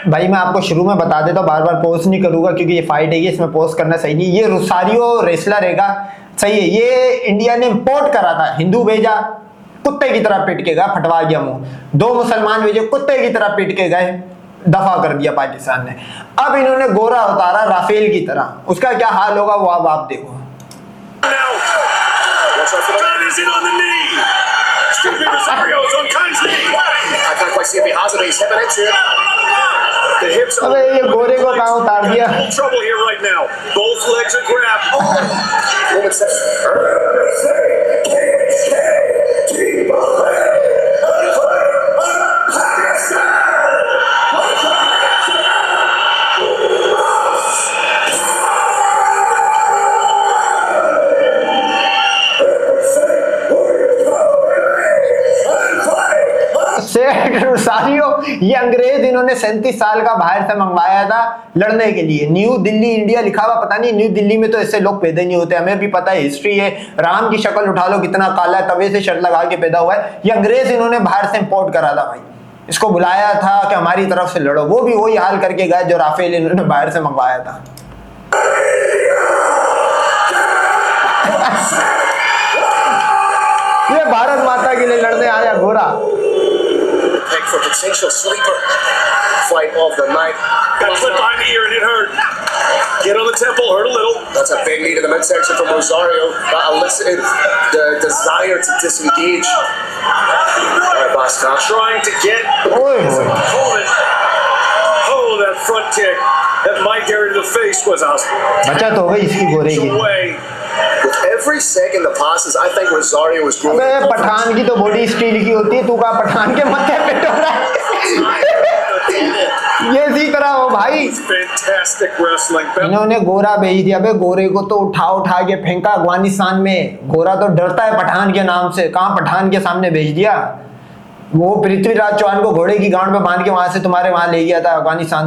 भाई मैं आपको शुरू में बता देता हूँ, बार बार पोस्ट नहीं करूंगा क्योंकि ये फाइट है, इसमें पोस्ट करना सही नहीं। ये रोसारियो रेसलर रहेगा, सही है, ये इंडिया ने इम्पोर्ट करा था, हिंदू भेजा कुत्ते की तरह पिट के गया, फटवा गया मुंह। 2 मुसलमान भेजे कुत्ते की तरह पिट के गए, दफा कर दिया पाकिस्तान ने। अब इन्होंने गोरा उतारा राफेल की तरह, उसका क्या हाल होगा वो अब आप देखो। अबे ये गोरे को कहाँ उतार दिया। रोसारियो ये अंग्रेज इन्होंने 37 साल का बाहर से मंगवाया था लड़ने के लिए। न्यू दिल्ली इंडिया लिखा हुआ, पता नहीं न्यू दिल्ली में तो ऐसे लोग पैदा नहीं होते, हमें भी पता है, हिस्ट्री है। राम की शक्ल उठा लो, कितना काला है, तवे से शर्ट लगा के पैदा हुआ है। ये अंग्रेज इन्होंने बाहर से इंपोर्ट करा था भाई, इसको बुलाया था कि हमारी तरफ से लड़ो, वो भी वही हाल करके गए जो राफेल इन्होंने बाहर से मंगवाया था। ये भारत माता के लिए लड़ने आया गोरा। For potential sleeper fight of the night. Got clipped behind the ear and it hurt. Get on the temple, hurt a little. That's a big knee to the midsection from Rosario. That elicited the desire to disengage. Alright, Boston trying to get his opponent. Oh, that front kick. That might carry to the face was awesome. बचत हो गई इसकी गोरे की। With every second that passes, I think Rosario was growing. अबे पठान की तो body steel की होती है, तू का पठान के मत्थे पे टोक रहा है। ये इसी तरह हो भाई। Fantastic wrestling. इन्होंने गोरा भेज दिया, अबे गोरे को तो उठा उठा के फेंका अफगानिस्तान में। गोरा तो डरता है पठान के नाम से, कहाँ पठान के सामने भेज दिया। वो पृथ्वीराज चौहान को घोड़े की गांड में बांध के वहां से तुम्हारे वहां ले गया था Afghanistan.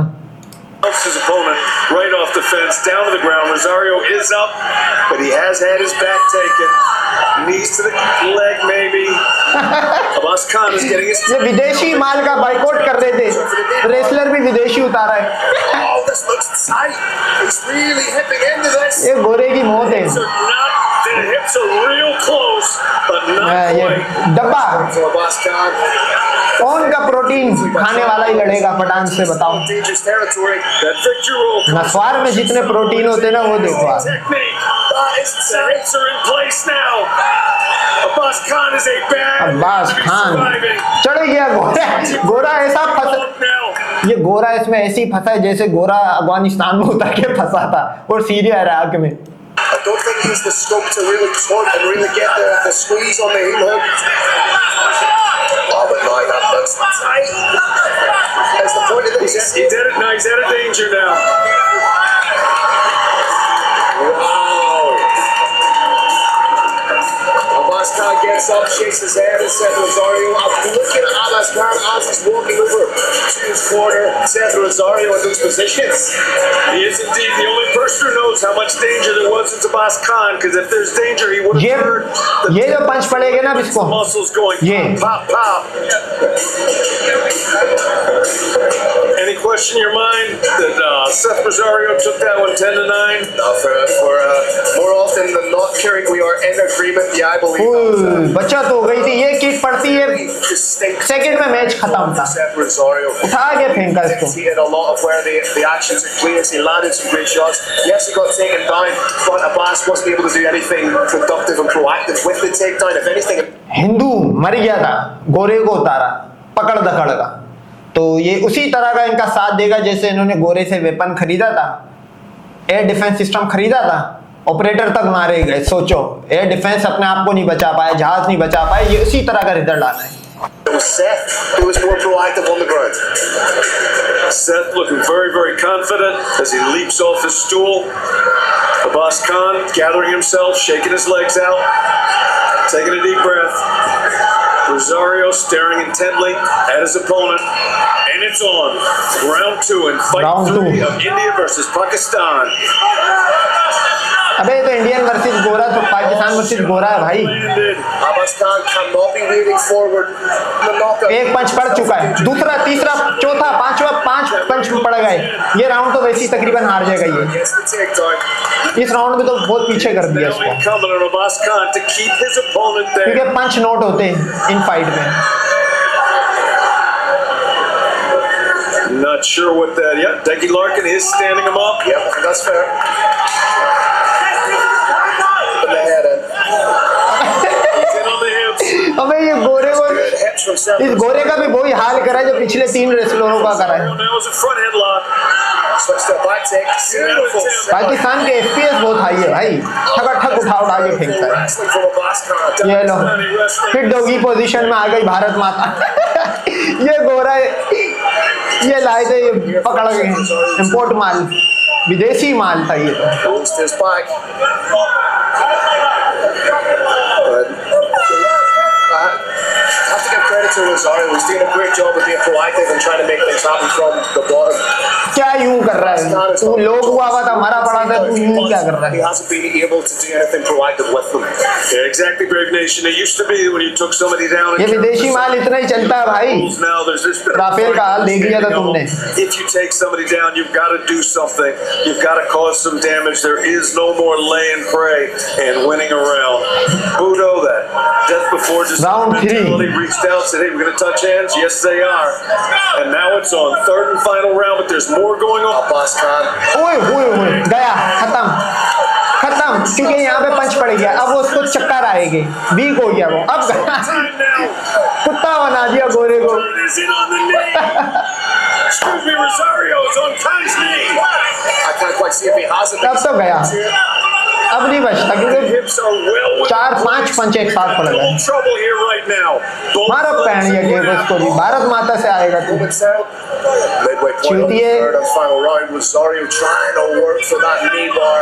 His opponent right off the fence, down to the ground. Rosario is up, but he has had his back taken. Knees to the leg, maybe. Abbas Khan is getting his. ये विदेशी माल का बाइकआउट कर रहे थे, wrestler भी विदेशी उतारा है। Oh, this looks tight. He's really hipping into this. ये गोरे की मौत है। The hips are real close, but not quite. डब्बा For Abbas Khan. कौन का प्रोटीन खाने वाला ही लड़ेगा पठान से, बताओ। Dangerous territory. That victory roll. नस्वार में जितने प्रोटीन होते हैं ना वो देखो आप। The hips are in place now. Abbas Khan is a bad. Abbas Khan चढ़ गया गोरा। गोरा ऐसा फंसा, ये गोरा इसमें ऐसे ही फंसा है जैसे गोरा अफगानिस्तान में उतर के फंसा था और सीरिया इराक में। I don't think he has the scope to really taunt and really get the squeeze on the heel hook. Oh, but no, that looks tight. That's the point of this. He did it now. He's out of danger now. Wow. Abbas Khan gets up, shakes his head, and Seth Rosario. I'm looking at Abbas Khan as he's walking over to his corner. Seth Rosario in those positions. He is indeed the only person who knows how much danger there was in Abbas Khan. Because if there's danger, he would have heard ये जो पंच पड़ेगा ना इसको, muscles going ये pop, pop. Any question in your mind that Seth Rosario took that one 10-9? For more often than not, Carrick, we are in agreement. Yeah, I believe. बचत हो गई थी, ये किक पड़ती है सेकंड में मैच खत्म था। Seth Rosario. उठा के फेंका इसको। He had a lot of where the actions took place. He landed some great shots. Yes, he got taken down, but Abbas wasn't able to do anything productive and proactive with the takedown. If anything, Hindu मर गया था, गोरे को उतारा पकड़ दकड़ का, तो ये उसी तरह का इनका साथ देगा जैसे इन्होंने गोरे से वेपन खरीदा था, एयर डिफेंस सिस्टम खरीदा था, ऑपरेटर तक मारे गए। सोचो, एयर डिफेंस अपने आप को नहीं बचा पाए, जहाज नहीं बचा पाए, ये उसी तरह का रिजल्ट आना है। it was Seth who was more proactive on the ground. Seth looking very, very confident as he leaps off his stool. Abbas Khan gathering himself, shaking his legs out, taking a deep breath. Rosario staring intently at his opponent. And it's on. Round 2 in fight 3 of India versus Pakistan. अबे ये तो Indian versus गोरा, तो Pakistan versus गोरा है भाई। Abbas Khan cannot be moving forward. The knockout. एक पंच पड़ चुका है, दूसरा, तीसरा, चौथा, पांचवा, 5 पंच पड़ गए। ये राउंड तो वैसे ही तकरीबन हार जाएगा ये। Gets the takedown. इस राउंड में तो बहुत पीछे कर दिया इसको, Incumbent on Abbas Khan to keep his opponent there. क्योंकि पंच नोट होते हैं इन फाइट में। Not sure what that. Yep, Decky Larkin is standing him up. Yep, I think that's fair. Put the head in. He's in on the hips. अबे ये गोरे को, Good hips from इस seven. गोरे का भी वही हाल करा है जो पिछले 3 रेसलरों का करा है। Now it's a front headlock. Switch to a back take. Beautiful. Pakistan के FPS बहुत हाई है भाई, ठक उठा के फेंकता है। Wrestling from Abbas Khan. ये लो, फिर डॉगी पोजीशन में आ गई भारत माता। ये गोरा, ये लाए थे, ये पकड़ गए इंपोर्ट माल, विदेशी माल था ये तो। Goes to his back. I have to give credit to Rosario. He's doing a great job of being proactive and trying to make things happen from the bottom. क्या यूं कर रहा है तू? लोग हुआ था, मरा पड़ा था, तू यूं क्या कर रहा He है? hasn't been able to do anything proactive with them. Yeah, exactly, Brave Nation. It used to be when you took somebody down. ये विदेशी माल इतना ही चलता है भाई। Now there's this. राफेल का हाल देख लिया था तुमने। If you take somebody down, you've got to do something. You've got to cause some damage. There is no more laying prey and winning around. Budo, that death before just Round 3. mentality reached out, said, "Hey, we're going to touch hands." Yes, they are. And now it's on third and final round, but there's more going on. Abbas Khan. ओए गया, खत्म, क्योंकि यहाँ पे पंच पड़ गया। अब उसको चक्कर आएगी, वीक हो गया वो, अब कुत्ता बना दिया गोरे को। Is in on the knee. Excuse me, Rosario is on Khan's knee. I can't quite see if he has it. तब तो गया, अब नहीं बचता क्योंकि Hips are well within 4-5 पंच एक साथ पड़ गए। trouble here right now. मारो पैन ये गेम उसको भी, भारत माता से आएगा तू। Midway point of the चूड़िए। third and final round. Rosario trying to work for that knee bar.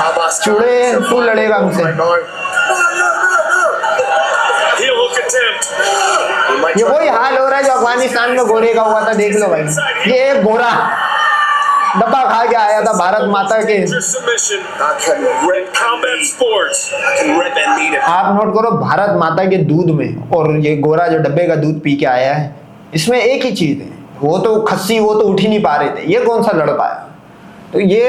Abbas Khan चूड़े, is तू लड़ेगा हमसे। right now. Heel hook attempt. He might ये try वही हाल हो रहा है जो अफगानिस्तान में गोरे का हुआ था, देख लो भाई। ये एक गोरा डब्बा खा के आया था भारत माता के। to submission. That can rip combat sports. Can rip and lead it. आप नोट करो, भारत माता के दूध में और ये गोरा जो डब्बे का दूध पी के आया है, इसमें एक ही चीज है, वो तो खस्सी, वो तो उठ ही नहीं पा रहे थे, ये कौन सा लड़ पाया? तो ये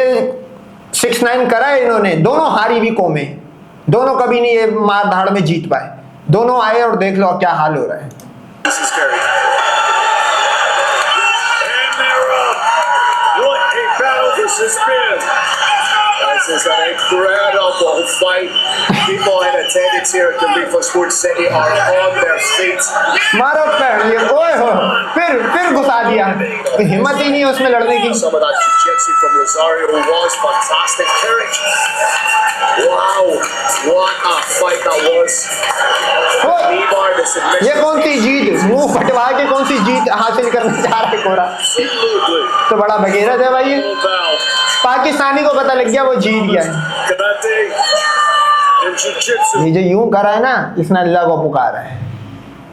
6-9 करा है इन्होंने, दोनों हारी भी कौमें, दोनों कभी नहीं ये मार धाड़ में जीत पाए, दोनों आए और देख लो क्या हाल हो रहा है। This is scary. And they're up. What a battle this has been. This is an incredible fight. People in attendance here at the Khalifa Sports City are on their feet. मारो पैर, ये ओए हो, फिर घुसा दिया, हिम्मत ही नहीं है उसमें लड़ने की। Some of that jiu-jitsu from Rosario was fantastic. Carrick. Wow, what a fight that was. Knee bar, the submission. ये कौन सी जीत, मुंह फटवा के कौन सी जीत हासिल करना चाह रहा है गोरा? Absolutely. तो बड़ा भगीरथ है भाई ये। Full bow. पाकिस्तानी को पता लग गया वो जीत गया है। Karate and jiu-jitsu. ये जो यूं करा है ना, इसने अल्लाह को पुकारा है।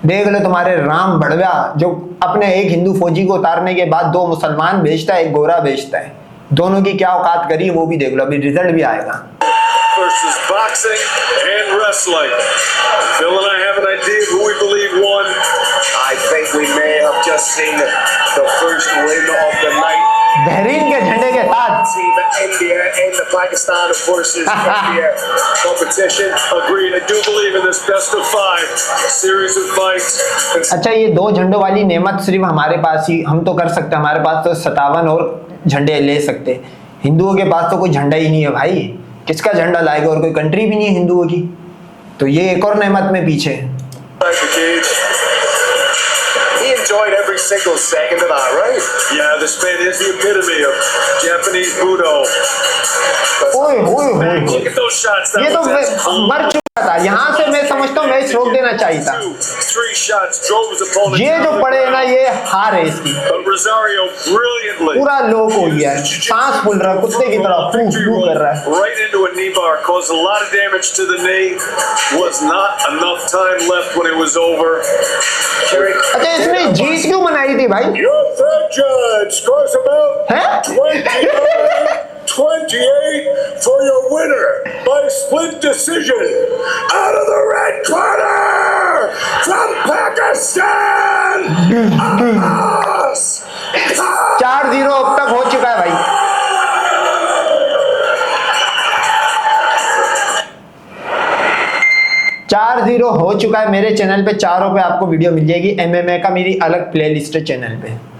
देख लो तुम्हारे राम बड़वा जो अपने एक हिंदू फौजी को उतारने के बाद 2 मुसलमान भेजता है, एक गोरा भेजता है, दोनों की क्या औकात करी वो भी देख लो, अभी रिजल्ट भी आएगा। Versus boxing and wrestling. Phil and I have an idea of who we believe won. I think we may have just seen the first win of the night. Bahrain के झंडे के साथ Team India and the Pakistan, of course, is India competition. Agreed. I do believe in this best of 5 series of fights. अच्छा, ये 2 झंडों वाली नेमत सिर्फ हमारे पास ही हम तो कर सकते हैं, हमारे पास तो 57 और झंडे ले सकते। हिंदुओं के पास तो कोई झंडा ही नहीं है भाई, किसका झंडा लाएगा, और कोई कंट्री भी नहीं है हिंदुओं की, तो ये एक और नेमत में पीछे है। He enjoyed every single second of that, right? Yeah, this man is the epitome of Japanese Budo. ओए होए होए, Look at those shots. ये तो मर चुका था, यहाँ से मैं समझता हूँ मैच रोक देना चाहिए था। 3 shots drove his opponent. ये जो पड़े ना, ये हार है इसकी, But Rosario brilliantly पूरा लोक हो गया है, सांस फूल रहा है कुत्ते की तरह, फू फू कर रहा है। right into a knee bar, caused a lot of damage to the knee. Was not enough time left when it was over. अच्छा, इसने जीत क्यों मनाई थी भाई? Your third judge scores about हैं? 28 for your winner by split decision out of the red corner from Pakistan, Abbas 4-0 अब तक हो चुका है भाई। चार 0 हो चुका है। मेरे चैनल पे 4 पे आपको वीडियो मिल जाएगी MMA का, मेरी अलग प्लेलिस्ट है चैनल पे।